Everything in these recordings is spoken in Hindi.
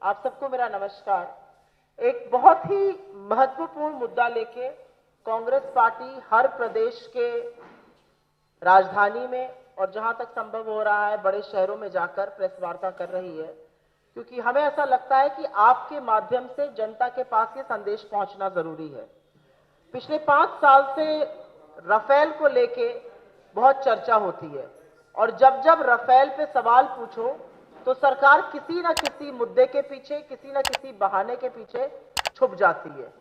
आप सबको मेरा नमस्कार। एक बहुत ही महत्वपूर्ण मुद्दा लेके कांग्रेस पार्टी हर प्रदेश के राजधानी में और जहां तक संभव हो रहा है बड़े शहरों में जाकर प्रेस वार्ता कर रही है, क्योंकि हमें ऐसा लगता है कि आपके माध्यम से जनता के पास ये संदेश पहुंचना जरूरी है। पिछले 5 साल से राफेल को लेके बहुत चर्चा होती है और जब जब राफेल पे सवाल पूछो तो सरकार किसी न किसी मुद्दे के पीछे, किसी न किसी बहाने के पीछे छुप जाती है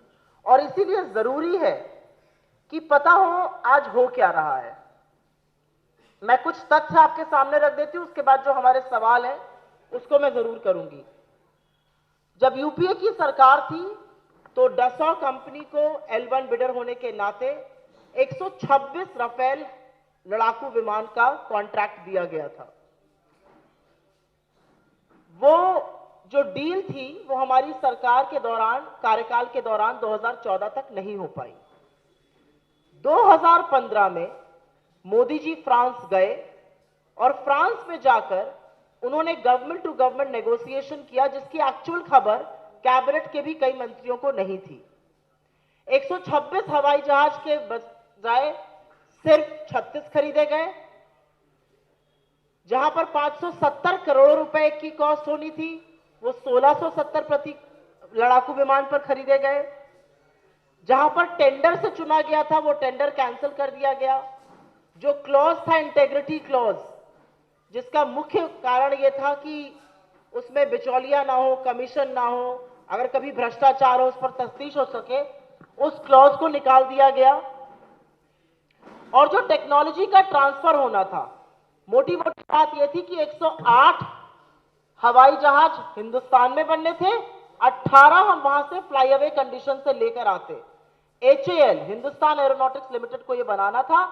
और इसीलिए जरूरी है कि पता हो आज हो क्या रहा है। मैं कुछ तथ्य आपके सामने रख देती हूं, उसके बाद जो हमारे सवाल हैं उसको मैं जरूर करूंगी। जब यूपीए की सरकार थी तो डसॉ कंपनी को L1 बिडर होने के नाते 126 राफेल लड़ाकू विमान का कॉन्ट्रैक्ट दिया गया था। वो जो डील थी वो हमारी सरकार के दौरान, कार्यकाल के दौरान 2014 तक नहीं हो पाई। 2015 में मोदी जी फ्रांस गए और फ्रांस में जाकर उन्होंने गवर्नमेंट टू गवर्नमेंट नेगोशिएशन किया, जिसकी एक्चुअल खबर कैबिनेट के भी कई मंत्रियों को नहीं थी। 126 हवाई जहाज के बजाय सिर्फ 36 खरीदे गए, जहां पर 570 करोड़ रुपए की कॉस्ट होनी थी वो 1670 प्रति लड़ाकू विमान पर खरीदे गए। जहां पर टेंडर से चुना गया था वो टेंडर कैंसिल कर दिया गया। जो क्लॉज था इंटेग्रिटी क्लॉज, जिसका मुख्य कारण यह था कि उसमें बिचौलिया ना हो, कमीशन ना हो, अगर कभी भ्रष्टाचार हो उस पर तफ्तीश हो सके, उस क्लॉज को निकाल दिया गया। और जो टेक्नोलॉजी का ट्रांसफर होना था, मोटी मोटी बात यह थी कि 108 हवाई जहाज हिंदुस्तान में बनने थे, 18 हम वहां से फ्लाईअवे कंडीशन से लेकर आते। HAL हिंदुस्तान एरोनॉटिक्स लिमिटेड को यह बनाना था।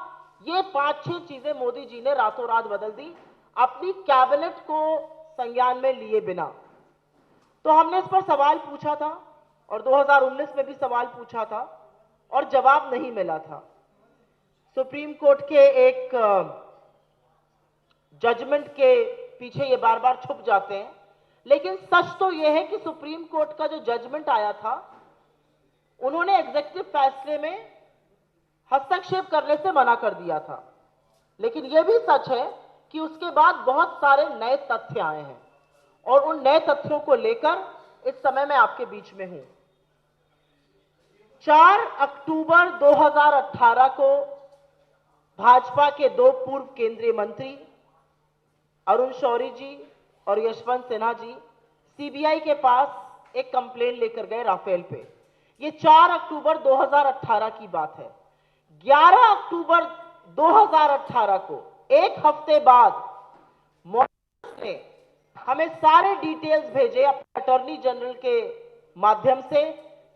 ये 5-6 चीजें मोदी जी ने रातों रात बदल दी, अपनी कैबिनेट को संज्ञान में लिए बिना। तो हमने इस पर सवाल पूछा था और 2019 में भी सवाल पूछा था और जवाब नहीं मिला था। सुप्रीम कोर्ट के एक जजमेंट के पीछे ये बार बार छुप जाते हैं, लेकिन सच तो यह है कि सुप्रीम कोर्ट का जो जजमेंट आया था, उन्होंने एग्जीक्यूटिव फैसले में हस्तक्षेप करने से मना कर दिया था। लेकिन यह भी सच है कि उसके बाद बहुत सारे नए तथ्य आए हैं और उन नए तथ्यों को लेकर इस समय मैं आपके बीच में हूं। 4 अक्टूबर 2018 को भाजपा के 2 पूर्व केंद्रीय मंत्री अरुण शौरी जी और यशवंत सिन्हा जी सीबीआई के पास एक कंप्लेंट लेकर गए राफेल पे। ये 4 अक्टूबर 2018 की बात है। 11 अक्टूबर 2018 को, एक हफ्ते बाद, मॉनिटर्स ने हमें सारे डिटेल्स भेजे अपने अटॉर्नी जनरल के माध्यम से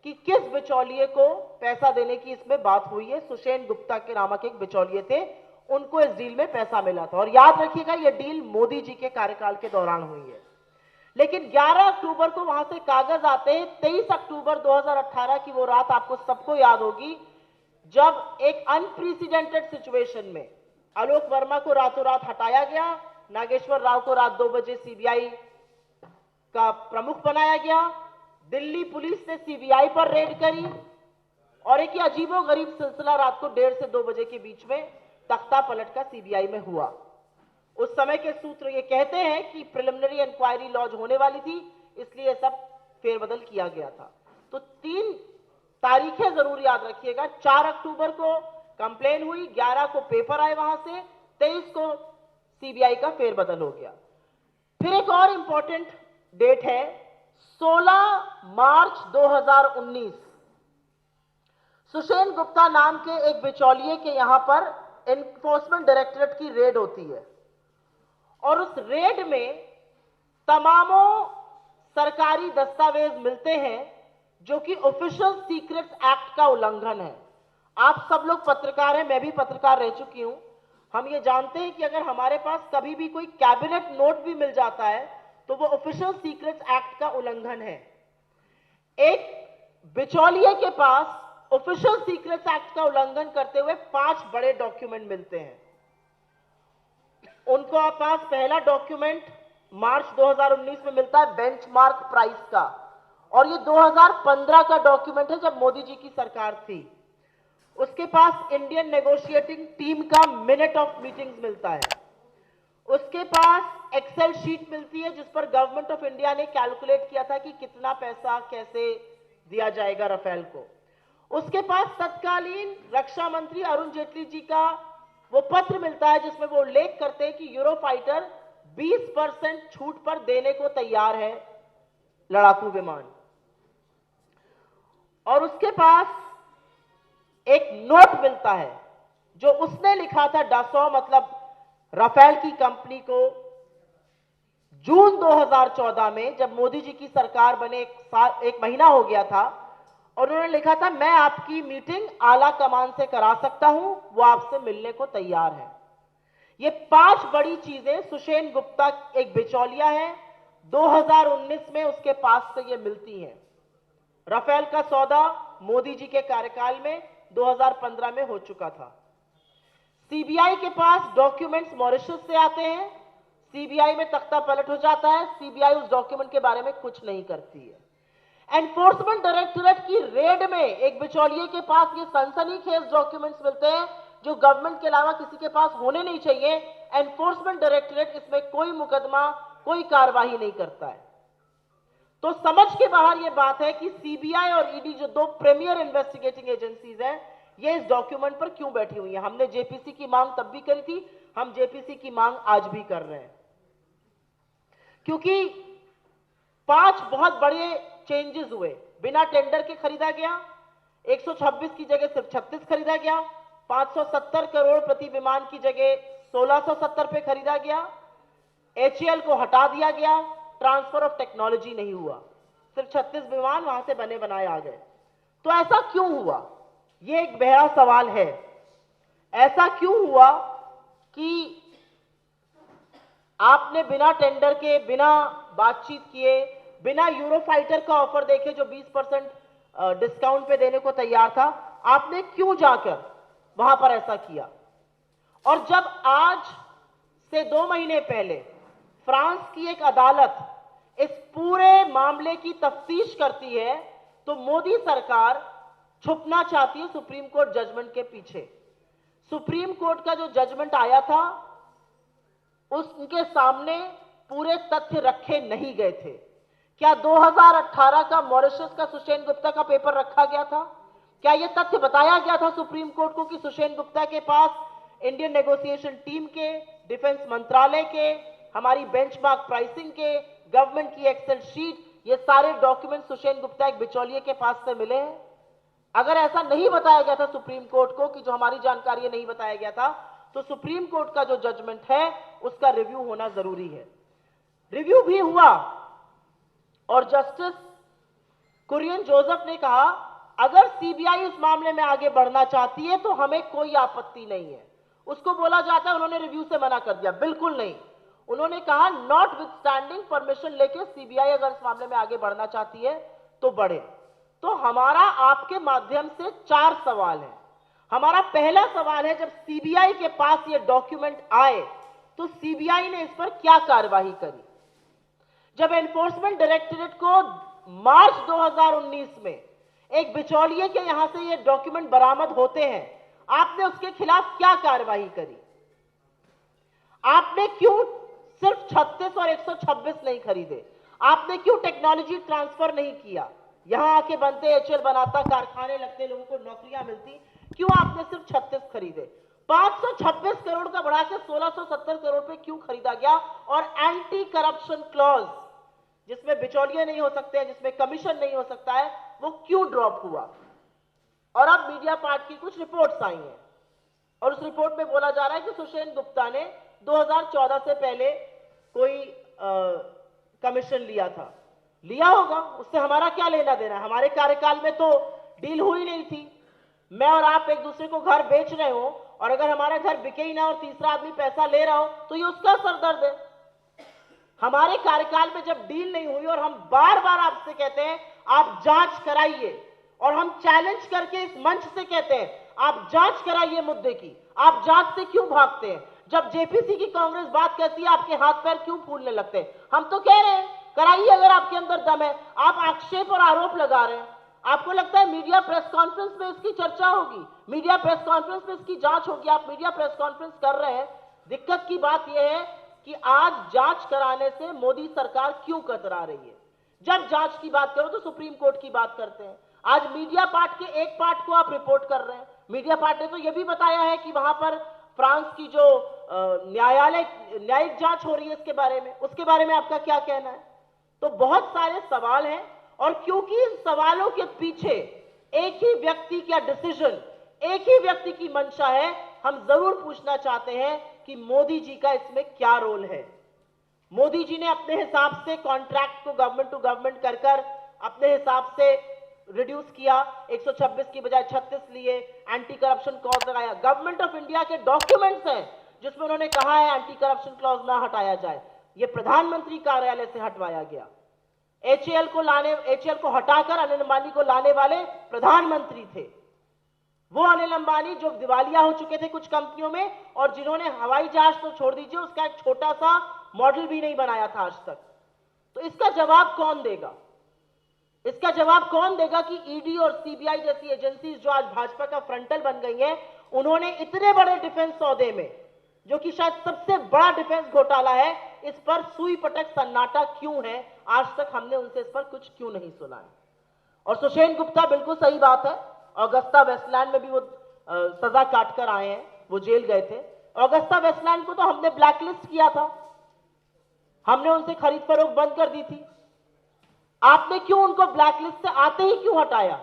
कि किस बिचौलिए को पैसा देने की इसमें बात हुई है। सुषेण गुप्ता के नामक एक बिचौलिए थे, उनको इस डील में पैसा मिला था। और याद रखिएगा यह डील मोदी जी के कार्यकाल के दौरान हुई है। लेकिन 11 अक्टूबर को वहां से कागज आते हैं। 23 अक्टूबर 2018 की वो रात आपको सबको याद होगी, जब एक अनप्रेसिडेंटेड सिचुएशन में आलोक वर्मा को रातों रात हटाया गया, नागेश्वर राव को रात 2 बजे सीबीआई का प्रमुख बनाया गया, दिल्ली पुलिस ने सीबीआई पर रेड करी और एक अजीबोगरीब सिलसिला रात को 1:30 से 2 बजे के बीच में तख्ता पलट का सीबीआई में हुआ। उस समय के सूत्र ये कहते हैं कि प्रिलिमिनरी इंक्वायरी लॉन्च होने वाली थी, इसलिए सब फेरबदल किया गया था। तो 3 तारीखें जरूर याद रखिएगा। 4 अक्टूबर को कंप्लेन हुई, 11 को पेपर आए वहां से, 23 को सीबीआई का फेरबदल हो गया। फिर एक और इंपॉर्टेंट डेट है 16 मार्च 2019। सुषेण गुप्ता नाम के एक बिचौलिए के यहां पर एनफोर्समेंट डायरेक्टरेट की रेड होती है और उस रेड में तमामों सरकारी दस्तावेज मिलते हैं जो कि ऑफिशियल सीक्रेट्स एक्ट का उल्लंघन है। आप सब लोग पत्रकार हैं, मैं भी पत्रकार रह चुकी हूं। हम ये जानते हैं कि अगर हमारे पास कभी भी कोई कैबिनेट नोट भी मिल जाता है तो वो ऑफिशियल सीक्रेट्स एक्ट का उल्लंघन है। एक बिचौलिए के पास ऑफिशियल सीक्रेट्स एक्ट का उल्लंघन करते हुए 5 बड़े डॉक्यूमेंट मिलते हैं। उनको पास पहला डॉक्यूमेंट मार्च 2019 में मिलता है बेंचमार्क प्राइस का, और ये 2015 का डॉक्यूमेंट है जब मोदी जी की सरकार थी। उसके पास इंडियन नेगोशिएटिंग टीम का मिनट ऑफ मीटिंग्स मिलता है। उसके पास एक्सेल शीट मिलती है जिस पर गवर्नमेंट ऑफ इंडिया ने कैलकुलेट किया था कि कितना पैसा कैसे दिया जाएगा राफेल को। उसके पास तत्कालीन रक्षा मंत्री अरुण जेटली जी का वो पत्र मिलता है जिसमें वो उल्लेख करते हैं कि यूरोफाइटर 20% छूट पर देने को तैयार है लड़ाकू विमान। और उसके पास एक नोट मिलता है जो उसने लिखा था डसॉ मतलब राफेल की कंपनी को जून 2014 में, जब मोदी जी की सरकार बने एक महीना हो गया था, और उन्होंने लिखा था मैं आपकी मीटिंग आला कमान से करा सकता हूं, वो आपसे मिलने को तैयार है। ये 5 बड़ी चीजें सुषेण गुप्ता एक बिचौलिया है, 2019 में उसके पास से ये मिलती हैं। राफेल का सौदा मोदी जी के कार्यकाल में 2015 में हो चुका था। सीबीआई के पास डॉक्यूमेंट्स मॉरिशस से आते हैं, सीबीआई में तख्ता पलट हो जाता है, सीबीआई उस डॉक्यूमेंट के बारे में कुछ नहीं करती है। एनफोर्समेंट डायरेक्टोरेट की रेड में एक बिचौलिए के पास ये सनसनीखेज डॉक्यूमेंट्स मिलते हैं जो गवर्नमेंट के अलावा किसी के पास होने नहीं चाहिए। एनफोर्समेंट डायरेक्टोरेट इसमें कोई मुकदमा, कोई कार्रवाई नहीं करता है। तो समझ के बाहर यह बात है कि सीबीआई और ईडी जो 2 प्रीमियर इन्वेस्टिगेटिंग एजेंसीज हैं, ये इस डॉक्यूमेंट पर क्यों बैठी हुई है। हमने जेपीसी की मांग तब भी करी थी, हम जेपीसी की मांग आज भी कर रहे हैं, क्योंकि 5 बहुत बड़े चेंजेस हुए। बिना टेंडर के खरीदा गया, 126 की जगह सिर्फ 36 खरीदा गया, 570 करोड़ प्रति विमान की जगह 1670 पे खरीदा गया, एचएएल को हटा दिया गया, ट्रांसफर ऑफ टेक्नोलॉजी नहीं हुआ, सिर्फ 36 विमान वहां से बने बनाए आ गए। तो ऐसा क्यों हुआ, यह एक बड़ा सवाल है। ऐसा क्यों हुआ कि आपने बिना टेंडर के, बिना बातचीत किए, बिना यूरोफाइटर का ऑफर देखे जो 20% डिस्काउंट पे देने को तैयार था, आपने क्यों जाकर वहां पर ऐसा किया। और जब आज से 2 महीने पहले फ्रांस की एक अदालत इस पूरे मामले की तफ्तीश करती है, तो मोदी सरकार छुपना चाहती है सुप्रीम कोर्ट जजमेंट के पीछे। सुप्रीम कोर्ट का जो जजमेंट आया था उसके सामने पूरे तथ्य रखे नहीं गए थे। क्या 2018 का मॉरिशस का सुषेण गुप्ता का पेपर रखा गया था? क्या यह तथ्य बताया गया था सुप्रीम कोर्ट को कि सुषेण गुप्ता के पास इंडियन नेगोशिएशन टीम के, डिफेंस मंत्रालय के, हमारी बेंचमार्क प्राइसिंग के, गवर्नमेंट की एक्सेल शीट, ये सारे डॉक्यूमेंट सुषेण गुप्ता एक बिचौलिए के पास से मिले हैं? अगर ऐसा नहीं बताया गया था सुप्रीम कोर्ट को कि जो हमारी जानकारी नहीं बताया गया था, तो सुप्रीम कोर्ट का जो जजमेंट है उसका रिव्यू होना जरूरी है। रिव्यू भी हुआ और जस्टिस कुरियन जोसेफ ने कहा अगर सीबीआई इस मामले में आगे बढ़ना चाहती है तो हमें कोई आपत्ति नहीं है। उसको बोला जाता है उन्होंने रिव्यू से मना कर दिया, बिल्कुल नहीं। उन्होंने कहा नॉट विथस्टैंडिंग परमिशन लेके सीबीआई अगर इस मामले में आगे बढ़ना चाहती है तो बढ़े। तो हमारा आपके माध्यम से 4 सवाल है। हमारा पहला सवाल है, जब सीबीआई के पास ये डॉक्यूमेंट आए तो सीबीआई ने इस पर क्या कार्यवाही करी? जब एनफोर्समेंट डायरेक्टोरेट को मार्च 2019 में एक बिचौलिए के यहां से ये डॉक्यूमेंट बरामद होते हैं, आपने उसके खिलाफ क्या कार्यवाही करी? आपने क्यों सिर्फ 36 और 126 नहीं खरीदे? आपने क्यों टेक्नोलॉजी ट्रांसफर नहीं किया? यहां आके बनते, एचएएल बनाता, कारखाने लगते, लोगों को नौकरियां मिलती, क्यों आपने सिर्फ 36 खरीदे? 526 करोड़ का बढ़ा के 1670 करोड़ पे क्यों खरीदा गया? और एंटी करप्शन क्लॉज जिसमें बिचौलिए नहीं हो सकते हैं, जिसमें कमीशन नहीं हो सकता है, वो क्यों ड्रॉप हुआ? और अब मीडिया पार्ट की कुछ रिपोर्ट्स आई हैं और उस रिपोर्ट में बोला जा रहा है कि सुषेण गुप्ता ने 2014 से पहले कोई कमीशन लिया था। लिया होगा, उससे हमारा क्या लेना देना? हमारे कार्यकाल में तो डील हुई नहीं थी। मैं और आप एक दूसरे को घर बेच रहे हो और अगर हमारा घर बिके ही ना और तीसरा आदमी पैसा ले रहा हो तो ये उसका सरदर्द है। हमारे कार्यकाल में जब डील नहीं हुई और हम बार बार आपसे कहते हैं आप जांच कराइए, और हम चैलेंज करके इस मंच से कहते हैं आप जांच कराइए मुद्दे की, आप जांच से क्यों भागते हैं? जब जेपीसी की कांग्रेस बात कहती है आपके हाथ पैर क्यों फूलने लगते हैं? हम तो कह रहे हैं कराइए अगर आपके अंदर दम है। आप आक्षेप और आरोप लगा रहे हैं। आपको लगता है मीडिया प्रेस कॉन्फ्रेंस में इसकी चर्चा होगी, मीडिया प्रेस कॉन्फ्रेंस में इसकी जांच होगी? आप मीडिया प्रेस कॉन्फ्रेंस कर रहे हैं। दिक्कत की बात यह है कि आज जांच कराने से मोदी सरकार क्यों कतरा रही है? जब जांच की बात करो तो सुप्रीम कोर्ट की बात करते हैं। आज मीडिया पार्ट के एक पार्ट को आप रिपोर्ट कर रहे हैं। मीडिया पार्ट ने तो यह भी बताया है कि वहां पर फ्रांस की जो न्यायिक जांच हो रही है इसके बारे में, उसके बारे में आपका क्या कहना है? तो बहुत सारे सवाल हैं और क्योंकि इन सवालों के पीछे एक ही व्यक्ति का डिसीजन, एक ही व्यक्ति की मंशा है, हम जरूर पूछना चाहते हैं कि मोदी जी का इसमें क्या रोल है। मोदी जी ने अपने हिसाब से कॉन्ट्रैक्ट को गवर्नमेंट टू गवर्नमेंट कर कर अपने हिसाब से रिड्यूस किया, 126 की बजाय 36 लिए, एंटी करप्शन क्लॉज लगाया। गवर्नमेंट ऑफ इंडिया के डॉक्यूमेंट्स हैं जिसमें उन्होंने कहा है एंटी करप्शन क्लॉज ना हटाया जाए। यह प्रधानमंत्री कार्यालय से हटवाया गया। एचएएल को हटाकर अनिल अंबानी को लाने वाले प्रधानमंत्री थे। वो अनिल अंबानी जो दिवालिया हो चुके थे कुछ कंपनियों में और जिन्होंने हवाई जहाज तो छोड़ दीजिए उसका एक छोटा सा मॉडल भी नहीं बनाया था आज तक। तो इसका जवाब कौन देगा? इसका जवाब कौन देगा कि ईडी और सीबीआई जैसी एजेंसीज जो आज भाजपा का फ्रंटल बन गई हैं, उन्होंने इतने बड़े डिफेंस सौदे में, जो कि शायद सबसे बड़ा डिफेंस घोटाला है, इस पर सुई पटक सन्नाटा क्यों है? आज तक हमने उनसे इस पर कुछ क्यों नहीं सुना है? और सुषेण गुप्ता, बिल्कुल सही बात है, ऑगस्टा वेस्टलैंड में भी वो सजा काट कर आए हैं, वो जेल गए थे। ऑगस्टा वेस्टलैंड को तो हमने ब्लैकलिस्ट किया था, हमने उनसे खरीद फरोख्त बंद कर दी थी। आपने क्यों उनको ब्लैकलिस्ट से आते ही क्यों हटाया?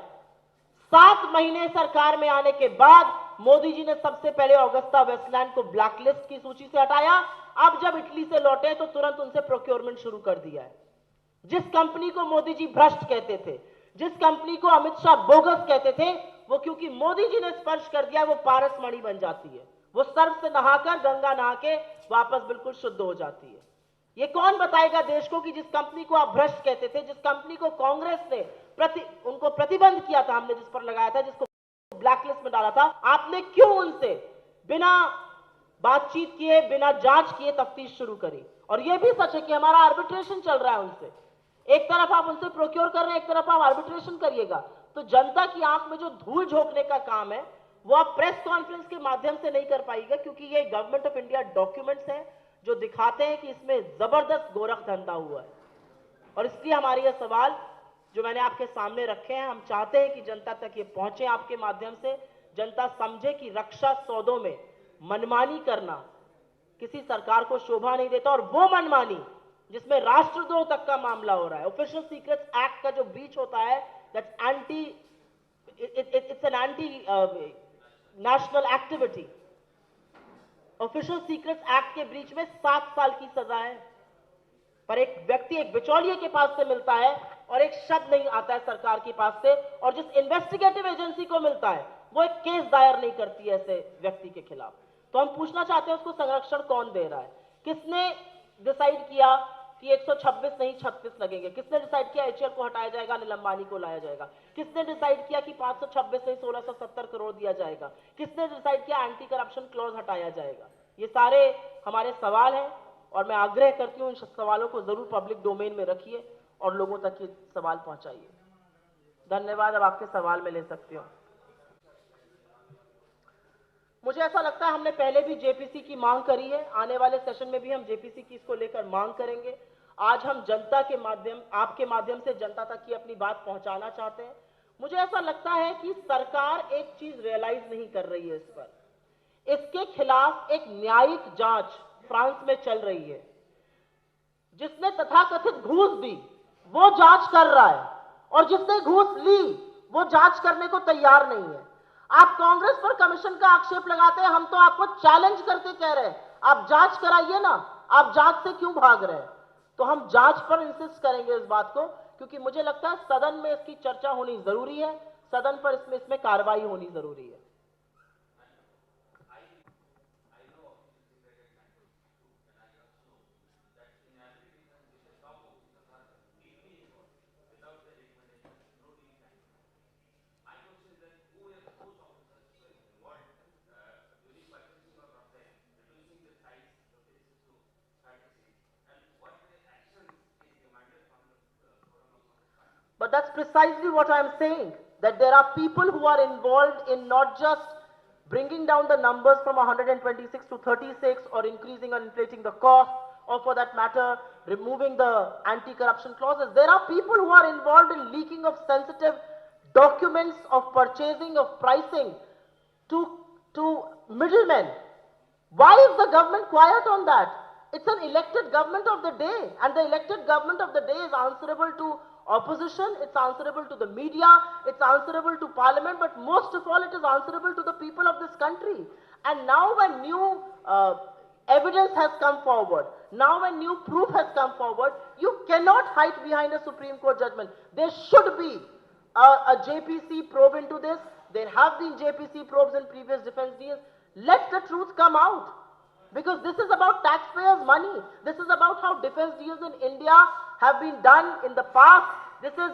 7 महीने सरकार में आने के बाद मोदी जी ने सबसे पहले ऑगस्टा वेस्टलैंड को ब्लैकलिस्ट की सूची से हटाया। अब जब इटली से लौटे तो तुरंत उनसे प्रोक्योरमेंट शुरू कर दिया है। जिस कंपनी को मोदी जी भ्रष्ट कहते थे, जिस कंपनी को अमित शाह बोगस कहते थे, वो क्योंकि मोदी जी ने स्पर्श कर दिया वो पारस मणि बन जाती है। वो सर्फ से नहाकर, गंगा नहा के वापस बिल्कुल शुद्ध हो जाती है। ये कौन बताएगा देश को कि जिस कंपनी को आप भ्रष्ट कहते थे, जिस कंपनी को कांग्रेस ने उनको प्रतिबंध किया था, हमने जिस पर लगाया था, जिसको ब्लैकलिस्ट में डाला था, आपने क्यों उनसे बिना बातचीत किए, बिना जांच किए तफ्तीश शुरू करी? और यह भी सच है कि हमारा आर्बिट्रेशन चल रहा है उनसे। एक तरफ आप उनसे प्रोक्योर कर रहे हैं, एक तरफ आप आर्बिट्रेशन करिएगा। तो जनता की आंख में जो धूल झोंकने का काम है वो आप प्रेस कॉन्फ्रेंस के माध्यम से नहीं कर पाएगा, क्योंकि ये गवर्नमेंट ऑफ इंडिया डॉक्यूमेंट्स हैं जो दिखाते हैं कि इसमें जबरदस्त गोरख धंधा हुआ है। और इसलिए हमारे ये सवाल जो मैंने आपके सामने रखे हैं, हम चाहते हैं कि जनता तक ये पहुंचे आपके माध्यम से। जनता समझे कि रक्षा सौदों में मनमानी करना किसी सरकार को शोभा नहीं देता, और वो मनमानी जिसमें राष्ट्रद्रोह तक का मामला हो रहा है। ऑफिशियल सीक्रेट्स एक्ट का जो ब्रीच होता है, that's anti, it's an anti national activity. Official secrets act के ब्रीच में 7 साल की सजा है, पर एक व्यक्ति, एक बिचौलिए के पास से मिलता है और एक शब्द नहीं आता है सरकार के पास से, और जिस इन्वेस्टिगेटिव एजेंसी को मिलता है वो एक केस दायर नहीं करती है ऐसे व्यक्ति के खिलाफ। तो हम पूछना चाहते हैं उसको संरक्षण कौन दे रहा है? किसने डिसाइड किया कि 126 नहीं 36 लगेंगे? किसने डिसाइड किया एचएएल को हटाया जाएगा, अनिल अंबानी को लाया जाएगा? किसने डिसाइड किया कि 526 नहीं 1670 करोड़ दिया जाएगा? किसने डिसाइड किया एंटी करप्शन क्लॉज हटाया जाएगा? ये सारे हमारे सवाल हैं और मैं आग्रह करती हूं इन सवालों को जरूर पब्लिक डोमेन में रखिए और लोगों तक ये सवाल पहुंचाइए। धन्यवाद। अब आपके सवाल में ले सकती हूं। मुझे ऐसा लगता है हमने पहले भी जेपीसी की मांग करी है, आने वाले सेशन में भी हम जेपीसी की इसको लेकर मांग करेंगे। आज हम जनता के माध्यम, आपके माध्यम से जनता तक की अपनी बात पहुंचाना चाहते हैं। मुझे ऐसा लगता है कि सरकार एक चीज रियलाइज नहीं कर रही है इस पर। इसके खिलाफ एक न्यायिक जांच फ्रांस में चल रही है। जिसने तथाकथित घूस दी वो जांच कर रहा है, और जिसने घूस ली वो जांच करने को तैयार नहीं है। आप कांग्रेस पर कमीशन का आक्षेप लगाते हैं, हम तो आपको चैलेंज करके कह रहे हैं आप जांच कराइए ना, आप जांच से क्यों भाग रहे हैं? तो हम जांच पर इंसिस्ट करेंगे इस बात को, क्योंकि मुझे लगता है सदन में इसकी चर्चा होनी जरूरी है, सदन पर इसमें कार्रवाई होनी जरूरी है। But that's precisely what I'm saying, that there are people who are involved in not just bringing down the numbers from 126 to 36 or increasing or inflating the cost, or for that matter, removing the anti-corruption clauses. There are people who are involved in leaking of sensitive documents of purchasing, of pricing to middlemen. Why is the government quiet on that? It's an elected government of the day, and the elected government of the day is answerable to opposition, it's answerable to the media, it's answerable to parliament, but most of all it is answerable to the people of this country. And now when new evidence has come forward, now when new proof has come forward, you cannot hide behind a Supreme Court judgment. There should be a JPC probe into this. There have been JPC probes in previous defense deals. Let the truth come out. Because this is about taxpayers' money. This is about how defense deals in India have been done in the past. This is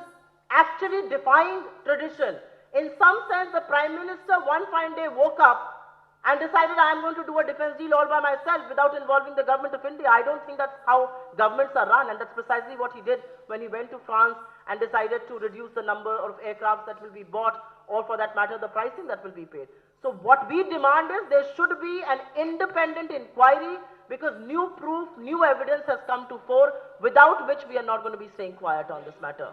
actually defying tradition. In some sense, the Prime Minister one fine day woke up and decided, I am going to do a defense deal all by myself without involving the government of India. I don't think that's how governments are run, and that's precisely what he did when he went to France and decided to reduce the number of aircrafts that will be bought, or for that matter, the pricing that will be paid. So what we demand is there should be an independent inquiry, because new proof, new evidence has come to fore, without which we are not going to be staying quiet on this matter.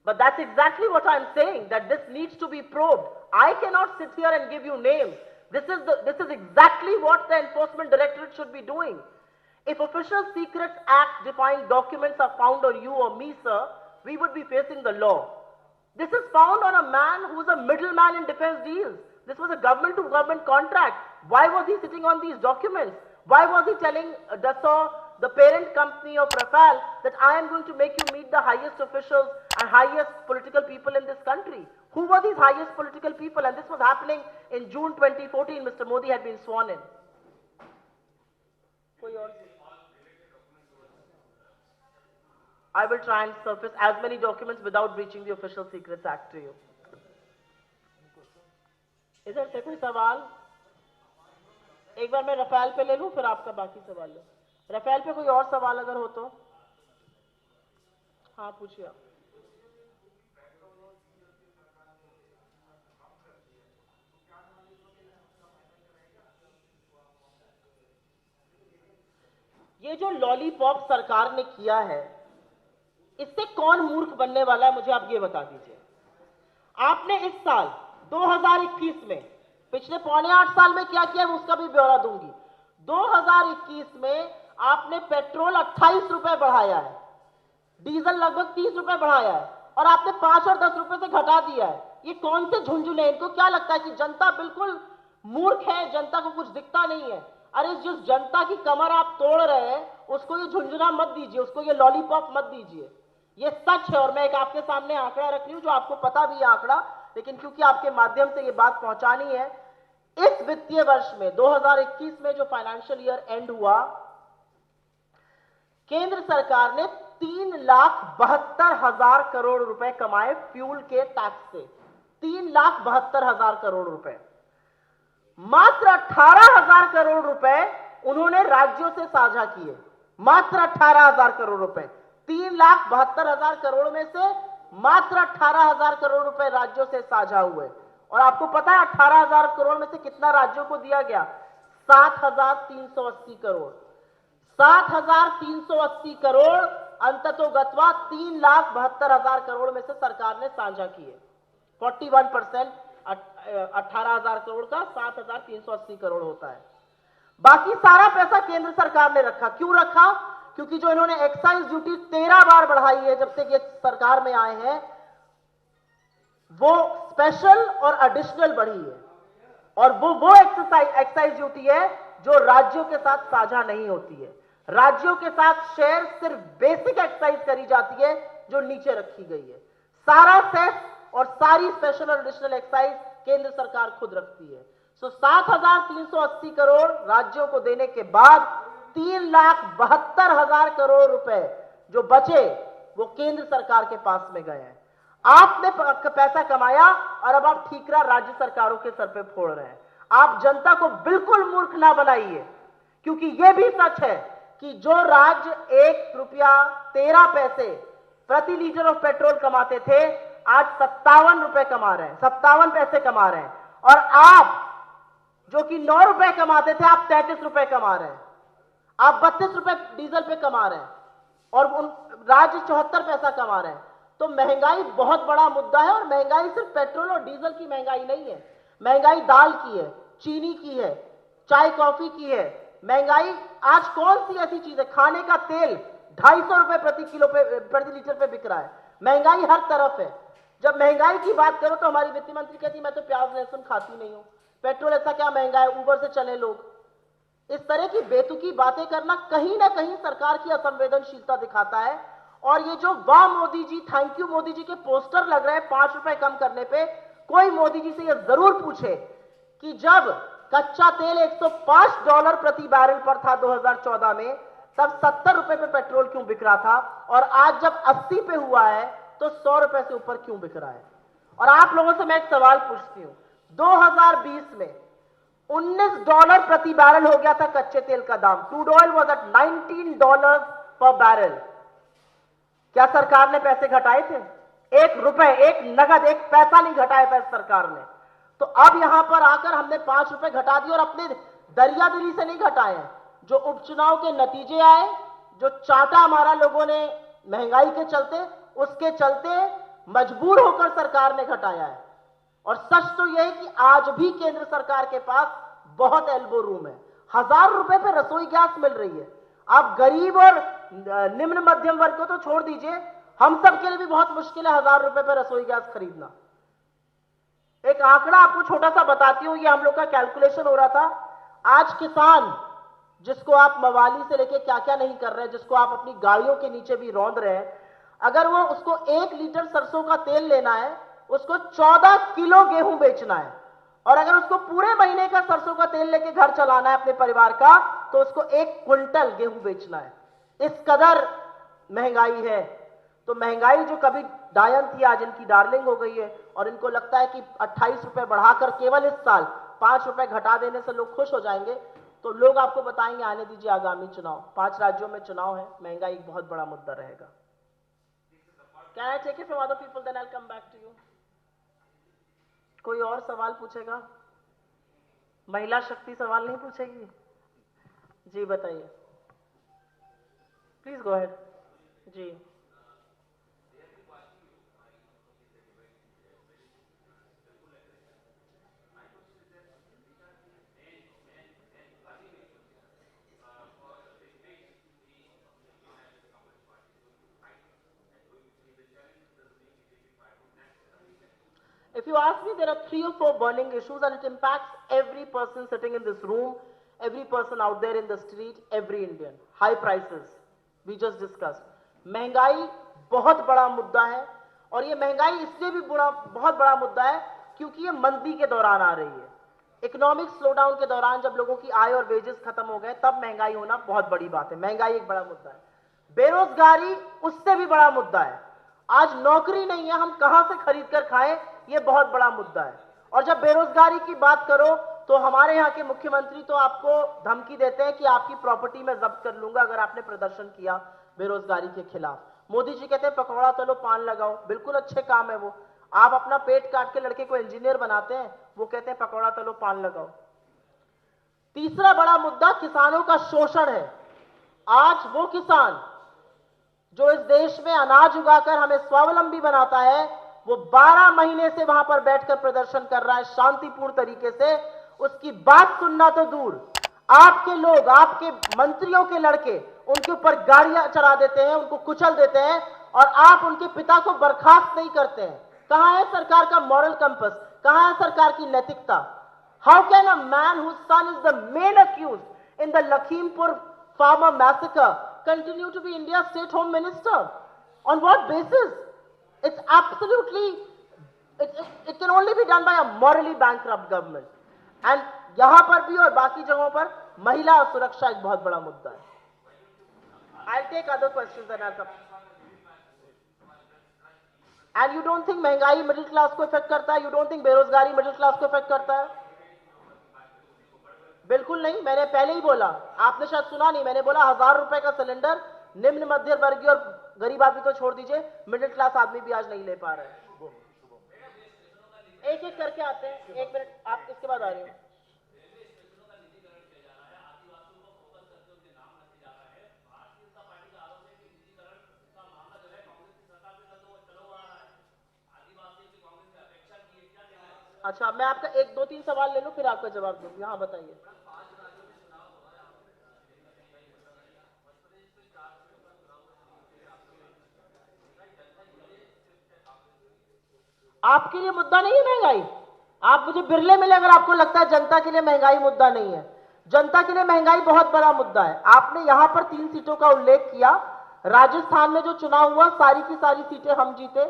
But that's exactly what I'm saying, that this needs to be probed. I cannot sit here and give you names. This is exactly what the Enforcement Directorate should be doing. If Official Secrets Act defined documents are found on you or me, sir, we would be facing the law. This is found on a man who is a middleman in defense deals. This was a government-to-government contract. Why was he sitting on these documents? Why was he telling Dassault, the parent company of Rafale, that I am going to make you meet the highest officials and highest political people in this country? Who were these highest political people? And this was happening in June 2014. Mr. Modi had been sworn in. I will try and surface as many documents without breaching the Official Secrets Act to you. इधर से कोई सवाल? एक बार मैं रफेल पे ले लूं, फिर आपका बाकी सवाल लो। रफेल पे कोई और सवाल अगर हो तो? हाँ, पूछिए। ये जो लॉलीपॉप सरकार ने किया है, इससे कौन मूर्ख बनने वाला है, मुझे आप ये बता दीजिए। आपने इस साल 2021 में, पिछले पौने 8 साल में क्या किया, उसका भी ब्यौरा दूंगी। 2021 में आपने पेट्रोल 28 रुपए बढ़ाया है, डीजल लगभग 30 रुपए बढ़ाया है, और आपने 5 और 10 रुपए से घटा दिया है। ये कौन से झुंझुने? इनको क्या लगता है कि जनता बिल्कुल मूर्ख है, जनता को कुछ दिखता नहीं है? अरे जिस जनता की कमर आप तोड़ रहे हैं, उसको ये झुंझुना मत दीजिए, उसको ये लॉलीपॉप मत दीजिए। ये सच है, और मैं एक आपके सामने आंकड़ा रख रही हूं, जो आपको पता भी है आंकड़ा, लेकिन क्योंकि आपके माध्यम से ये बात पहुंचानी है। इस वित्तीय वर्ष में 2021 में जो फाइनेंशियल ईयर एंड हुआ, केंद्र सरकार ने 3,72,000 करोड़ रुपए कमाए फ्यूल के टैक्स से। 3,72,000 करोड़ रुपए। मात्र 18,000 करोड़ रुपए उन्होंने राज्यों से साझा किए। मात्र 18,000 करोड़ रुपए। 3,72,000 करोड़ में से मात्र 18,000 करोड़ रुपए राज्यों से साझा हुए। और आपको पता है 18,000 करोड़ में से कितना राज्यों को दिया गया? 7,380 करोड़। 7,380 करोड़ अंततोगत्वा 3,72,000 करोड़ में से सरकार ने साझा किए। 41% 18,000 करोड़ का 7,380 करोड़ होता है। बाकी सारा पैसा केंद्र सरकार ने रखा। क्यों रखा? क्योंकि जो इन्होंने एक्साइज ड्यूटी 13 बार बढ़ाई है जब से ये सरकार में आए हैं, वो स्पेशल और एडिशनल बढ़ी है, और वो एक्साइज ड्यूटी है जो राज्यों के साथ साझा नहीं होती है। राज्यों के साथ शेयर सिर्फ बेसिक एक्साइज करी जाती है जो नीचे रखी गई है। सारा सेस और सारी स्पेशल और एडिशनल एक्साइज केंद्र सरकार खुद रखती है। सो 7,380 करोड़ राज्यों को देने के बाद 3,72,000 करोड़ रुपए जो बचे वो केंद्र सरकार के पास में गए हैं। आपने पैसा कमाया और अब आप ठीकरा राज्य सरकारों के सर पे फोड़ रहे हैं। आप जनता को बिल्कुल मूर्ख ना बनाइए, क्योंकि यह भी सच है कि जो राज्य 1 रुपया 13 पैसे प्रति लीटर ऑफ पेट्रोल कमाते थे, आज 57 रुपए कमा रहे हैं, 57 पैसे कमा रहे हैं। और आप जो कि 9 रुपए कमाते थे, आप 33 रुपए कमा रहे हैं। आप 32 रुपए डीजल पे कमा रहे हैं और उन राज्य 74 पैसा कमा रहे हैं। तो महंगाई बहुत बड़ा मुद्दा है। और महंगाई सिर्फ पेट्रोल और डीजल की महंगाई नहीं है, महंगाई दाल की है, चीनी की है, चाय कॉफी की है। महंगाई आज कौन सी ऐसी चीज है, खाने का तेल 250 रुपए प्रति लीटर पे बिक रहा है। महंगाई हर तरफ है। जब महंगाई की बात करो तो हमारी वित्त मंत्री कहती मैं तो प्याज लहसुन खाती नहीं हूं, पेट्रोल ऐसा क्या महंगा है, ऊबर से चले लोग। इस तरह की बेतुकी बातें करना कहीं ना कहीं सरकार की असंवेदनशीलता दिखाता है। और ये जो वाह मोदी जी, थैंक यू मोदी जी के पोस्टर लग रहे हैं 5 रुपए कम करने पे, कोई मोदी जी से यह जरूर पूछे कि जब कच्चा तेल $105 प्रति बैरल पर था 2014 में, तब 70 रुपए पे पेट्रोल क्यों बिक रहा था, और आज जब 80 पे हुआ है तो 100 रुपए से ऊपर क्यों बिक रहा है। और आप लोगों से मैं एक सवाल पूछती हूं, 2020 में $19 प्रति बैरल हो गया था कच्चे तेल का दाम। क्रूड ऑयल वाज एट $19 पर बैरल। क्या सरकार ने पैसे घटाए थे? 1 रुपए, एक नगद, 1 पैसा नहीं घटाया था सरकार ने। तो अब यहां पर आकर हमने 5 रुपए घटा दिए और अपने दरिया दिली से नहीं घटाए हैं। जो उपचुनाव के नतीजे आए, जो चाटा हमारा लोगों ने महंगाई के चलते, उसके चलते मजबूर होकर सरकार ने घटाया है। और सच तो यह है कि आज भी केंद्र सरकार के पास बहुत एल्बो रूम है। 1000 रुपए पे रसोई गैस मिल रही है। आप गरीब और निम्न मध्यम वर्ग को तो छोड़ दीजिए, हम सब के लिए भी बहुत मुश्किल है 1000 रुपए पे रसोई गैस खरीदना। एक आंकड़ा आपको छोटा सा बताती हूं, ये हम लोग का कैलकुलेशन हो रहा था। आज किसान, जिसको आप मवाली से लेके क्या क्या नहीं कर रहे हैं, जिसको आप अपनी गाड़ियों के नीचे भी रौंद रहे हैं, अगर वो उसको 1 लीटर सरसों का तेल लेना है, उसको 14 किलो गेहूं बेचना है। और अगर उसको पूरे महीने का सरसों का तेल लेके घर चलाना है अपने परिवार का, तो उसको 1 क्विंटल गेहूं बेचना है। इस कदर महंगाई है। तो महंगाई जो कभी डायन थी, आज इनकी डार्लिंग हो गई है। और इनको लगता है कि 28 रुपए बढ़ाकर केवल इस साल 5 रुपए घटा देने से लोग खुश हो जाएंगे। तो लोग आपको बताएंगे, आने दीजिए आगामी चुनाव, 5 राज्यों में चुनाव है, महंगाई एक बहुत बड़ा मुद्दा रहेगा। Can I take it from other people, then I'll come back to you? कोई और सवाल पूछेगा? महिला शक्ति सवाल नहीं पूछेगी? जी बताइए, प्लीज गो अहेड। जी If you ask me, there are 3 or 4 burning issues and it impacts every person sitting in this room, every person out there in the street, every Indian. High prices, we just discussed. महंगाई बहुत बड़ा मुद्दा है और ये महंगाई इसलिए भी बहुत बड़ा मुद्दा है क्योंकि ये मंदी के दौरान आ रही है। इकोनॉमिक स्लोडाउन के दौरान जब लोगों की आय और वेजेस खत्म हो गए, तब महंगाई होना बहुत बड़ी बात है। महंगाई एक बड़ा मुद्दा है। बेरोजगारी उससे भी बड़ा मुद्दा है। आज नौकरी नहीं है, हम कहां से खरीद कर खाएं, यह बहुत बड़ा मुद्दा है। और जब बेरोजगारी की बात करो तो हमारे यहाँ के मुख्यमंत्री तो आपको धमकी देते हैं कि आपकी प्रॉपर्टी में जब्त कर लूंगा अगर आपने प्रदर्शन किया बेरोजगारी के खिलाफ। मोदी जी कहते हैं पकौड़ा तलो पान लगाओ, बिल्कुल अच्छे काम है वो। आप अपना पेट काट के लड़के को इंजीनियर बनाते हैं, वो कहते हैं पकौड़ा तलो पान लगाओ। तीसरा बड़ा मुद्दा किसानों का शोषण है। आज वो किसान जो इस देश में अनाज उगाकर हमें स्वावलंबी बनाता है, वो 12 महीने से वहां पर बैठकर प्रदर्शन कर रहा है शांतिपूर्ण तरीके से। उसकी बात सुनना तो दूर, आपके लोग, आपके मंत्रियों के लड़के उनके ऊपर गाड़ियां चढ़ा देते हैं, उनको कुचल देते हैं और आप उनके पिता को बर्खास्त नहीं करते हैं। कहां है सरकार का मॉरल कंपस? कहां है सरकार की नैतिकता? How can a man whose son is the main accused in the Lakhimpur farmer massacre continue to be India's state home minister? On what basis? It's absolutely, it can only be done by a morally bankrupt government. And यहां पर भी और बाकी जगहों पर महिला सुरक्षा एक बहुत बड़ा मुद्दा है। I'll take other questions and I'll come. And you don't think महंगाई मिडिल क्लास को इफेक्ट करता है? You don't think बेरोजगारी मिडिल क्लास को इफेक्ट करता है? बिल्कुल नहीं, मैंने पहले ही बोला, आपने शायद सुना नहीं, मैंने बोला 1000 रुपए का सिलेंडर निम्न मध्य वर्गीय और गरीब आदमी तो छोड़ दीजिए, मिडिल क्लास आदमी भी आज नहीं ले पा रहे हैं। एक एक करके आते हैं, 1 मिनट, आप इसके बाद आ रहे हो। अच्छा, मैं आपका 1 2 3 सवाल ले लूं फिर आपका जवाब दूंगी। हाँ बताइए। आपके लिए मुद्दा नहीं है महंगाई? आप मुझे बिरले मिले अगर आपको लगता है जनता के लिए महंगाई मुद्दा नहीं है। जनता के लिए महंगाई बहुत बड़ा मुद्दा है। आपने यहां पर 3 सीटों का उल्लेख किया। राजस्थान में जो चुनाव हुआ सारी की सारी सीटें हम जीते।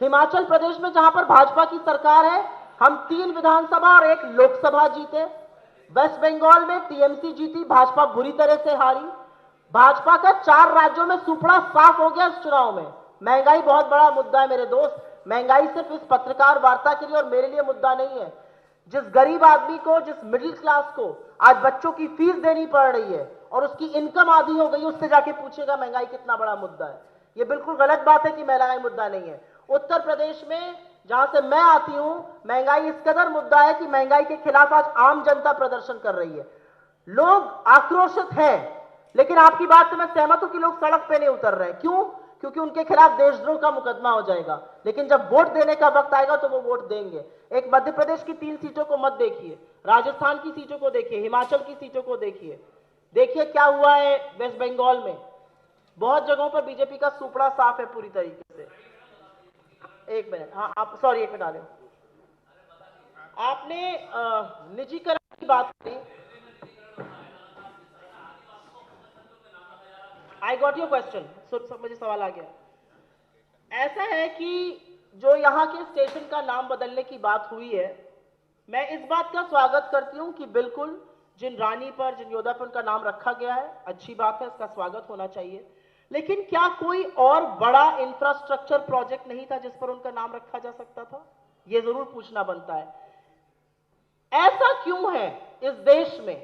हिमाचल प्रदेश में जहां पर भाजपा की सरकार है हम 3 विधानसभा और 1 लोकसभा जीते। वेस्ट बंगाल में टीएमसी जीती, भाजपा बुरी तरह से हारी। भाजपा का 4 राज्यों में सुपड़ा साफ हो गया इस चुनाव में। महंगाई बहुत बड़ा मुद्दा है मेरे दोस्त। महंगाई सिर्फ इस पत्रकार वार्ता के लिए और मेरे लिए मुद्दा नहीं है। जिस गरीब आदमी को, जिस मिडिल क्लास को आज बच्चों की फीस देनी पड़ रही है और उसकी इनकम आधी हो गई, उससे जाके पूछेगा महंगाई कितना बड़ा मुद्दा है। यह बिल्कुल गलत बात है कि महंगाई मुद्दा नहीं है। उत्तर प्रदेश में जहां से मैं आती हूं, महंगाई इस कदर मुद्दा है कि महंगाई के खिलाफ आज आम जनता प्रदर्शन कर रही है। लोग आक्रोशित हैं, लेकिन आपकी बात से मैं सहमत हूं कि लोग सड़क पे नहीं उतर रहे हैं। क्यों? क्योंकि उनके खिलाफ देशद्रोह का मुकदमा हो जाएगा। लेकिन जब वोट देने का वक्त आएगा तो वो वोट देंगे। एक मध्य प्रदेश की 3 सीटों को मत देखिए, राजस्थान की सीटों को देखिए, हिमाचल की सीटों को देखिए। देखिए क्या हुआ है वेस्ट बंगाल में। बहुत जगहों पर बीजेपी का सुपड़ा साफ है पूरी तरीके से। 1 मिनट, हाँ आप, सॉरी 1 मिनट आ रहे हो। आपने निजीकरण की बात की। आई गॉट योर क्वेश्चन, मुझे सवाल आ गया। ऐसा है कि जो यहाँ के स्टेशन का नाम बदलने की बात हुई है, मैं इस बात का स्वागत करती हूँ कि बिल्कुल जिन रानी पर, जिन योद्धा पर उनका नाम रखा गया है, अच्छी बात है, इसका स्वागत होना चाहिए। लेकिन क्या कोई और बड़ा इंफ्रास्ट्रक्चर प्रोजेक्ट नहीं था जिस पर उनका नाम रखा जा सकता था? यह जरूर पूछना बनता है। ऐसा क्यों है इस देश में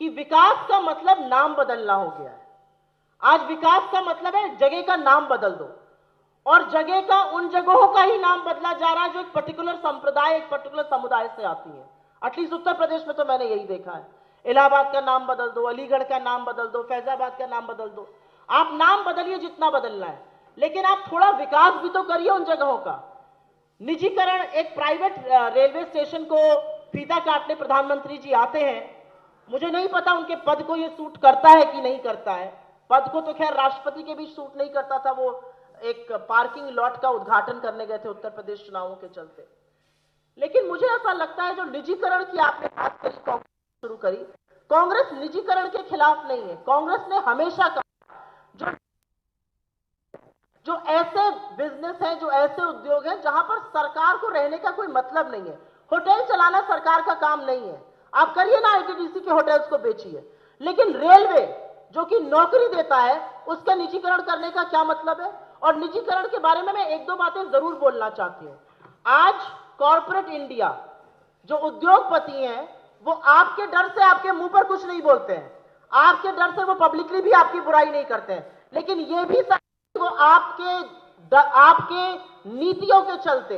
कि विकास का मतलब नाम बदलना हो गया है? आज विकास का मतलब है जगह का नाम बदल दो, और जगह का, उन जगहों का ही नाम बदला जा रहा है जो एक पर्टिकुलर संप्रदाय, एक पर्टिकुलर समुदाय से आती है। एटलीस्ट उत्तर प्रदेश में तो मैंने यही देखा है। इलाहाबाद का नाम बदल दो, अलीगढ़ का नाम बदल दो, फैजाबाद का नाम बदल दो। आप नाम बदलिए जितना बदलना है, लेकिन आप थोड़ा विकास भी तो करिए उन जगहों का। निजीकरण, एक प्राइवेट रेलवे स्टेशन को फीता काटने प्रधानमंत्री जी आते हैं। मुझे नहीं पता उनके पद को यह सूट करता है कि नहीं करता है। पद को तो खैर राष्ट्रपति के भी सूट नहीं करता था। वो एक पार्किंग लॉट का उद्घाटन करने गए थे उत्तर प्रदेश चुनावों के चलते। लेकिन मुझे ऐसा लगता है जो निजीकरण की आपने बात करी, कांग्रेस शुरू करी, कांग्रेस निजीकरण के खिलाफ नहीं है। कांग्रेस ने हमेशा कहा जो ऐसे बिजनेस हैं, जो ऐसे उद्योग हैं जहां पर सरकार को रहने का कोई मतलब नहीं है। होटल चलाना सरकार का काम नहीं है, आप करिए ना, आईटीडीसी के होटल्स को बेचिए। लेकिन रेलवे जो कि नौकरी देता है, उसका निजीकरण करने का क्या मतलब है? और निजीकरण के बारे में मैं 1 2 बातें जरूर बोलना चाहती हूं। आज कॉर्पोरेट इंडिया, जो उद्योगपति हैं, वो आपके डर से आपके मुंह पर कुछ नहीं बोलते हैं, आपके डर से वो पब्लिकली भी आपकी बुराई नहीं करते हैं। लेकिन ये भी वो आपके नीतियों के चलते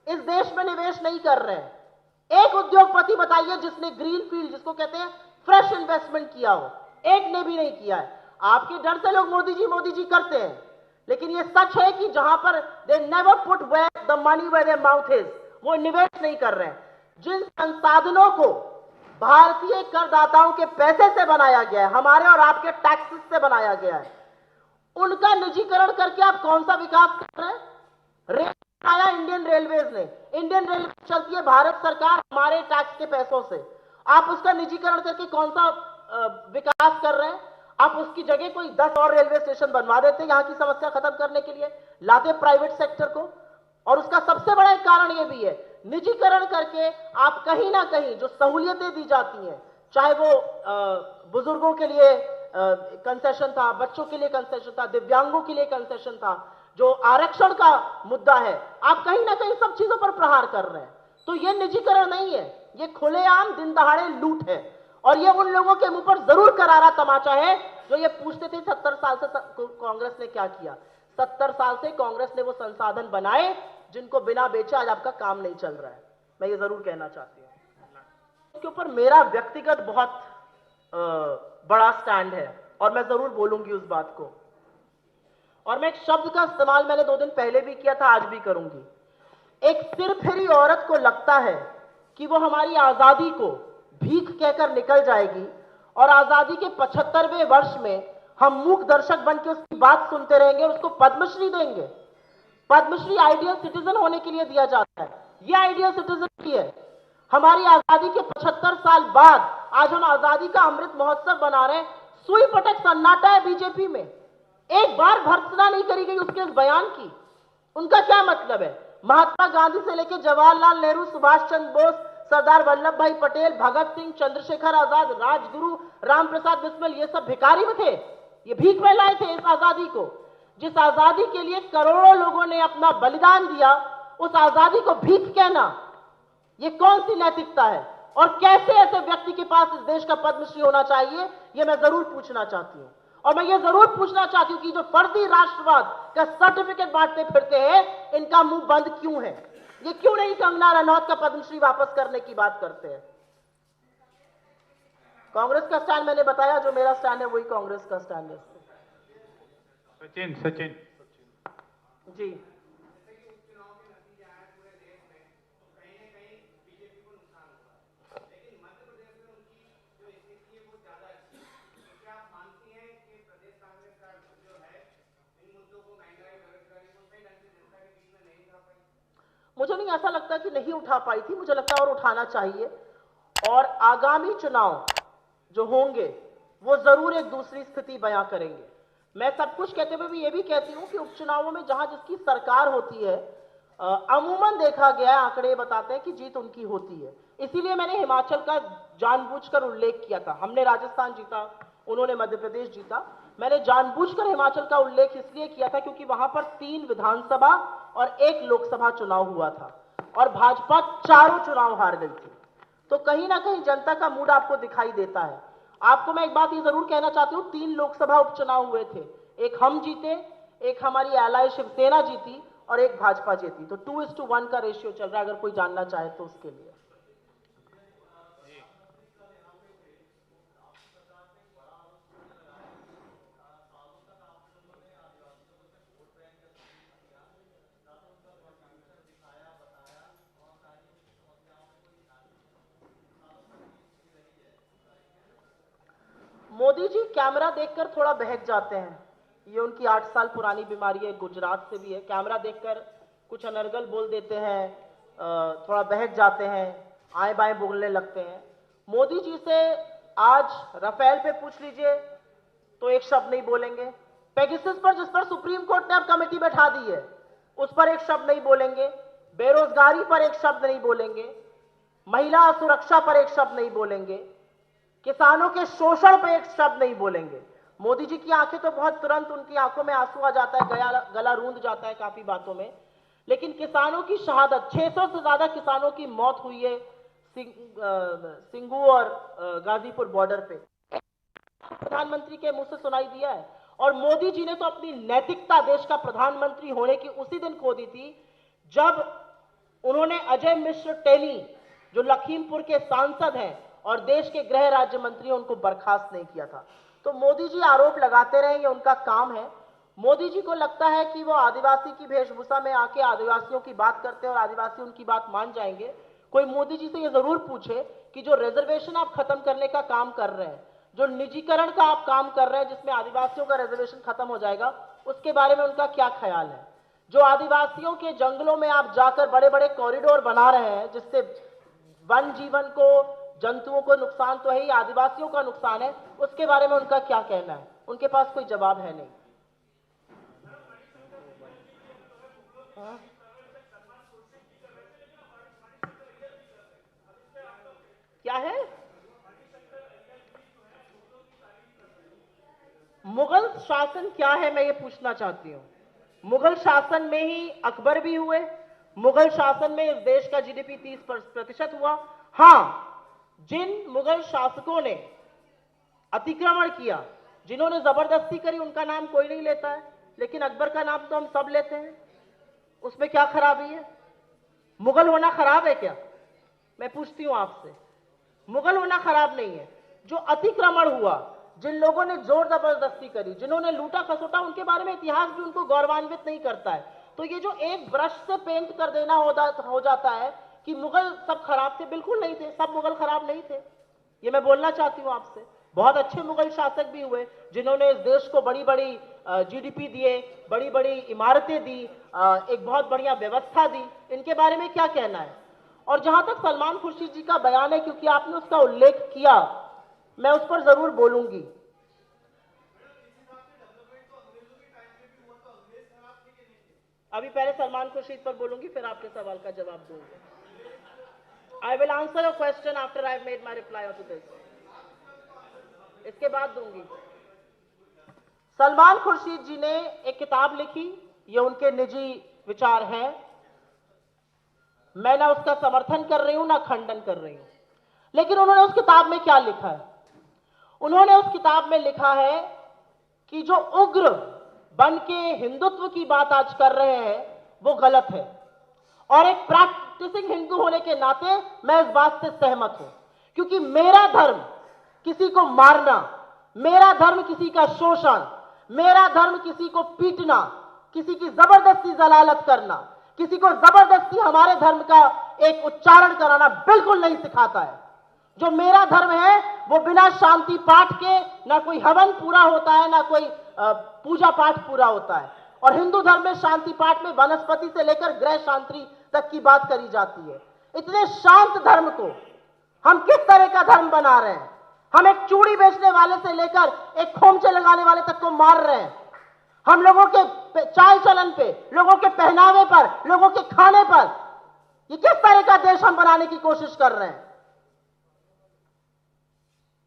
इस देश में निवेश नहीं कर रहे हैं। एक उद्योगपति बताइए जिसने ग्रीन फील्ड, जिसको कहते हैं फ्रेश इन्वेस्टमेंट किया हो, एक ने भी नहीं किया है। आपके डर से लोग मोदी जी करते हैं, लेकिन यह सच है कि जहां पर they never put where the money where their mouth is, वो निवेश नहीं कर रहे हैं। जिन संसाधनों को भारतीय करदाताओं के पैसे से बनाया गया है, हमारे और आपके टैक्सेस से बनाया गया है, उनका निजीकरण करके आप कौन सा विकास कर रहे हैं? रेल बनाया इंडियन रेलवेज ने, इंडियन रेलवे चलती है भारत सरकार हमारे टैक्स के पैसों से। आप उसका निजीकरण करके कौन सा विकास कर रहे हैं? आप उसकी जगह कोई 10 और रेलवे स्टेशन बनवा देते यहां की समस्या खत्म करने के लिए, लाते प्राइवेट सेक्टर को। और उसका सबसे बड़ा एक कारण यह भी है, निजीकरण करके आप कहीं ना कहीं जो सहूलियतें दी जाती हैं, चाहे वो बुजुर्गों के लिए कंसेशन था, बच्चों के लिए कंसेशन था, दिव्यांगों के लिए कंसेशन था, जो आरक्षण का मुद्दा है, आप कहीं ना कहीं सब चीजों पर प्रहार कर रहे हैं। तो यह निजीकरण नहीं है, यह खुलेआम दिन दहाड़े लूट है। और ये उन लोगों के मुंह पर जरूर करारा तमाचा है जो ये पूछते थे 70 साल से कांग्रेस ने क्या किया। 70 साल से कांग्रेस ने वो संसाधन बनाए जिनको बिना बेचे आज आपका काम नहीं चल रहा है। मैं ये जरूर कहना चाहती हूं। इसके ऊपर मेरा व्यक्तिगत बहुत बड़ा स्टैंड है और मैं जरूर बोलूंगी उस बात को। और मैं एक शब्द का इस्तेमाल मैंने 2 दिन पहले भी किया था, आज भी करूंगी। एक सिर फेरी औरत को लगता है कि वो हमारी आजादी को भीख कहकर निकल जाएगी और आजादी के 75वें वर्ष में हम मूक दर्शक बनकर उसकी बात सुनते रहेंगे और उसको पद्मश्री देंगे। पद्मश्री आइडियल सिटीजन होने के लिए दिया जाता है, ये आइडियल सिटीजन की है। हमारी आजादी के 75 साल बाद आज हम आजादी का अमृत महोत्सव बना रहे हैं। सुई पटक सन्नाटा है बीजेपी में, एक बार भर्त्सना नहीं करी गई उसके इस बयान की। उनका क्या मतलब है? महात्मा गांधी से लेकर जवाहरलाल नेहरू, सुभाष चंद्र बोस, सरदार वल्लभ भाई पटेल, भगत सिंह, चंद्रशेखर आजाद, राजगुरु, रामप्रसाद बिस्मिल, ये सब भिखारी में थे, ये भीख में लाए थे इस आजादी को। जिस आजादी के लिए करोड़ों लोगों ने अपना बलिदान दिया, उस आजादी को भीख कहना, ये कौन सी नैतिकता है? और कैसे ऐसे व्यक्ति के पास इस देश का पद्मश्री होना चाहिए, ये मैं जरूर पूछना चाहती हूं। और मैं ये जरूर पूछना चाहती हूं कि जो फर्जी राष्ट्रवाद का सर्टिफिकेट बांटते फिरते हैं, इनका मुंह बंद क्यों है? ये क्यों नहीं कंगना रनौत का पद्मश्री वापस करने की बात करते हैं? कांग्रेस का स्टैंड मैंने बताया, जो मेरा स्टैंड है वही कांग्रेस का स्टैंड है। सचिन जी, मुझे नहीं ऐसा लगता कि नहीं उठा पाई थी, मुझे लगता है और उठाना चाहिए। और आगामी चुनाव जो होंगे वो जरूर एक दूसरी स्थिति बयां करेंगे। मैं सब कुछ कहते हुए भी ये भी कहती हूं कि उपचुनावों में जहां जिसकी सरकार होती है, अमूमन देखा गया है, आंकड़े बताते हैं कि जीत उनकी होती है। इसीलिए मैंने हिमाचल का जानबूझकर उल्लेख किया था। हमने राजस्थान जीता, उन्होंने मध्य प्रदेश जीता। मैंने जानबूझकर हिमाचल का उल्लेख इसलिए किया था क्योंकि वहां पर 3 विधानसभा और 1 लोकसभा चुनाव हुआ था और भाजपा चारों चुनाव हार गई थी। तो कहीं ना कहीं जनता का मूड आपको दिखाई देता है। आपको मैं एक बात ये जरूर कहना चाहती हूं, 3 लोकसभा उपचुनाव हुए थे, एक हम जीते, एक हमारी एलाय शिवसेना जीती और एक भाजपा जीती। तो 2:1 का रेशियो चल रहा है, अगर कोई जानना चाहे तो उसके लिए। मोदी जी कैमरा देखकर थोड़ा बहक जाते हैं, ये उनकी 8 साल पुरानी बीमारी है, गुजरात से भी है। कैमरा देखकर कुछ अनर्गल बोल देते हैं, थोड़ा बहक जाते हैं, आए बाएं बोलने लगते हैं। मोदी जी से आज राफेल पे पूछ लीजिए तो एक शब्द नहीं बोलेंगे। पेगासस पर, जिस पर सुप्रीम कोर्ट ने अब कमेटी बैठा दी है, उस पर एक शब्द नहीं बोलेंगे। बेरोजगारी पर एक शब्द नहीं बोलेंगे, महिला सुरक्षा पर एक शब्द नहीं बोलेंगे, किसानों के शोषण पर एक शब्द नहीं बोलेंगे। मोदी जी की आंखें तो बहुत, तुरंत उनकी आंखों में आंसू आ जाता है, गला रूंध जाता है काफी बातों में। लेकिन किसानों की शहादत, 600 से ज्यादा किसानों की मौत हुई है सिंगू और गाजीपुर बॉर्डर पे, प्रधानमंत्री के मुंह से सुनाई दिया है। और मोदी जी ने तो अपनी नैतिकता देश का प्रधानमंत्री होने की उसी दिन खो दी थी जब उन्होंने अजय मिश्र टेनी, जो लखीमपुर के सांसद हैं और देश के गृह राज्य मंत्री, उनको बर्खास्त नहीं किया था। तो मोदी जी आरोप लगाते रहे, ये उनका काम है। मोदी जी को लगता है कि वो आदिवासी की वेशभूषा में आके आदिवासियों की बात करते हैं और आदिवासी उनकी बात मान जाएंगे। कोई मोदी जी से ये जरूर पूछे कि जो रिजर्वेशन आप खत्म करने का काम कर रहे हैं, जो निजीकरण का आप काम कर रहे हैं जिसमें आदिवासियों का रिजर्वेशन खत्म हो जाएगा, उसके बारे में उनका क्या ख्याल है। जो आदिवासियों के जंगलों में आप जाकर बड़े बड़े कॉरिडोर बना रहे हैं जिससे वन जीवन को, जंतुओं को नुकसान तो है ही, आदिवासियों का नुकसान है, उसके बारे में उनका क्या कहना है? उनके पास कोई जवाब है नहीं। क्या है? मुगल शासन क्या है, मैं ये पूछना चाहती हूं। मुगल शासन में ही अकबर भी हुए, मुगल शासन में इस देश का जीडीपी 30% हुआ। हां, जिन मुगल शासकों ने अतिक्रमण किया, जिन्होंने जबरदस्ती करी, उनका नाम कोई नहीं लेता है, लेकिन अकबर का नाम तो हम सब लेते हैं। उसमें क्या खराबी है? मुगल होना खराब है क्या? मैं पूछती हूं आपसे। मुगल होना खराब नहीं है। जो अतिक्रमण हुआ, जिन लोगों ने जोर जबरदस्ती करी, जिन्होंने लूटा खसोटा, उनके बारे में इतिहास भी उनको गौरवान्वित नहीं करता है। तो ये जो एक ब्रश से पेंट कर देना हो जाता है कि मुगल सब खराब थे, बिल्कुल नहीं थे। सब मुगल खराब नहीं थे, ये मैं बोलना चाहती हूं आपसे। बहुत अच्छे मुगल शासक भी हुए, जिन्होंने इस देश को बड़ी बड़ी जीडीपी दिए, बड़ी बड़ी इमारतें दी, एक बहुत बढ़िया व्यवस्था दी। इनके बारे में क्या कहना है? और जहां तक सलमान खुर्शीद जी का बयान है, क्योंकि आपने उसका उल्लेख किया, मैं उस पर जरूर बोलूंगी। अभी पहले सलमान खुर्शीद पर बोलूंगी, फिर आपके सवाल का जवाब दूंगी। I will answer your question after I have made my reply to this. इसके बाद दूंगी। सलमान खुर्शीद जी ने एक किताब लिखी, ये उनके निजी विचार हैं, मैं ना उसका समर्थन कर रही हूं ना खंडन कर रही हूं, लेकिन उन्होंने उस किताब में क्या लिखा है? उन्होंने उस किताब में लिखा है कि जो उग्र बन के हिंदुत्व की बात आज कर रहे हैं वो गलत है, और एक प्रैक्टिसिंग हिंदू होने के नाते मैं इस बात से सहमत हूं, क्योंकि मेरा धर्म किसी को मारना, मेरा धर्म किसी का शोषण, मेरा धर्म किसी को पीटना, किसी की जबरदस्ती जलालत करना, किसी को जबरदस्ती हमारे धर्म का एक उच्चारण कराना बिल्कुल नहीं सिखाता है। जो मेरा धर्म है वो बिना शांति पाठ के ना कोई हवन पूरा होता है, ना कोई पूजा पाठ पूरा होता है। और हिंदू धर्म में शांति पाठ में वनस्पति से लेकर ग्रह शांति तक की बात करी जाती है। इतने शांत धर्म को हम किस तरह का धर्म बना रहे हैं? हम एक चूड़ी बेचने वाले से लेकर एक खोमचे लगाने वाले तक को मार रहे हैं। हम लोगों के चाल चलन पे, लोगों के पहनावे पर, लोगों के खाने पर, ये किस तरह का देश हम बनाने की कोशिश कर रहे हैं?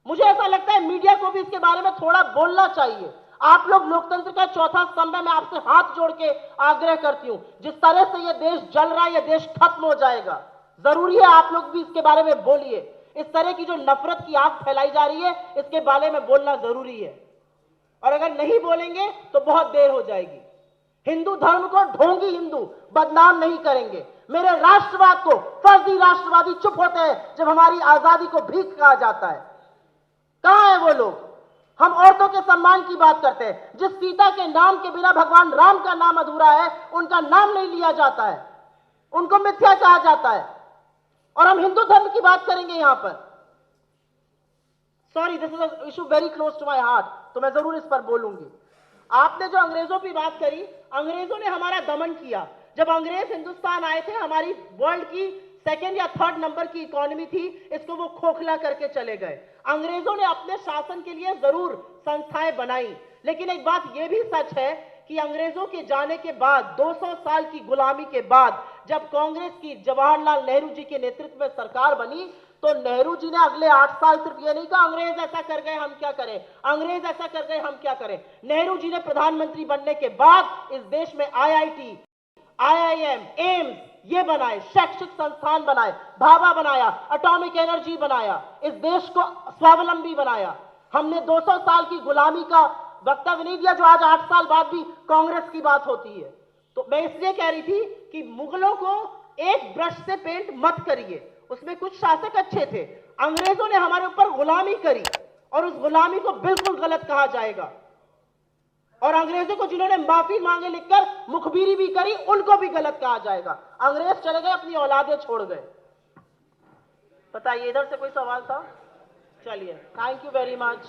मुझे ऐसा लगता है मीडिया को भी इसके बारे में थोड़ा बोलना चाहिए। आप लोग लोकतंत्र का चौथा स्तंभ है, मैं आपसे हाथ जोड़ के आग्रह करती हूं, जिस तरह से यह देश जल रहा है, यह देश खत्म हो जाएगा। जरूरी है आप लोग भी इसके बारे में बोलिए। इस तरह की जो नफरत की आग फैलाई जा रही है, इसके बारे में बोलना जरूरी है, और अगर नहीं बोलेंगे तो बहुत देर हो जाएगी। हिंदू धर्म को ढोंगी हिंदू बदनाम नहीं करेंगे। मेरे राष्ट्रवाद को फर्जी राष्ट्रवादी चुप होते हैं जब हमारी आजादी को भीख कहा जाता है। कहां है वो लोग? हम औरतों के सम्मान की बात करते हैं। जिस सीता के नाम के बिना भगवान राम का नाम अधूरा है, उनका नाम नहीं लिया जाता है, उनको मिथ्या कहा जाता है, और हम हिंदू धर्म की बात करेंगे यहां पर। Sorry, this is issue very close to my heart, तो मैं जरूर इस पर बोलूंगी। आपने जो अंग्रेजों की बात करी, अंग्रेजों ने हमारा दमन किया। जब अंग्रेज हिंदुस्तान आए थे, हमारी वर्ल्ड की सेकेंड या थर्ड नंबर की इकोनॉमी थी, इसको वो खोखला करके चले गए। अंग्रेजों ने अपने शासन के लिए जरूर संस्थाएं बनाई, लेकिन एक बात यह भी सच है कि अंग्रेजों के जाने के बाद, 200 साल की गुलामी के बाद, जब कांग्रेस की जवाहरलाल नेहरू जी के नेतृत्व में सरकार बनी, तो नेहरू जी ने अगले 8 साल सिर्फ ये नहीं कहा अंग्रेज ऐसा कर गए हम क्या करें, अंग्रेज ऐसा कर गए हम क्या करें। नेहरू जी ने प्रधानमंत्री बनने के बाद इस देश में आईआईटी, आईआईएम, एम्स ये बनाए, शैक्षिक संस्थान बनाए, भाभा बनाया, एटॉमिक एनर्जी बनाया, इस देश को स्वावलंबी बनाया। हमने 200 साल की गुलामी का वक्तव्य नहीं दिया जो आज 8 साल बाद भी कांग्रेस की बात होती है। तो मैं इसलिए कह रही थी कि मुगलों को एक ब्रश से पेंट मत करिए। उसमें कुछ शासक अच्छे थे, अंग्रेजों ने हमारे ऊपर गुलामी करी, और उस गुलामी को बिल्कुल गलत कहा जाएगा। और अंग्रेजों को जिन्होंने माफी मांगे लिखकर मुखबिरी भी करी, उनको भी गलत कहा जाएगा। अंग्रेज चले गए, अपनी औलादें छोड़ गए। बताइए, इधर से कोई सवाल था? चलिए, थैंक यू वेरी मच।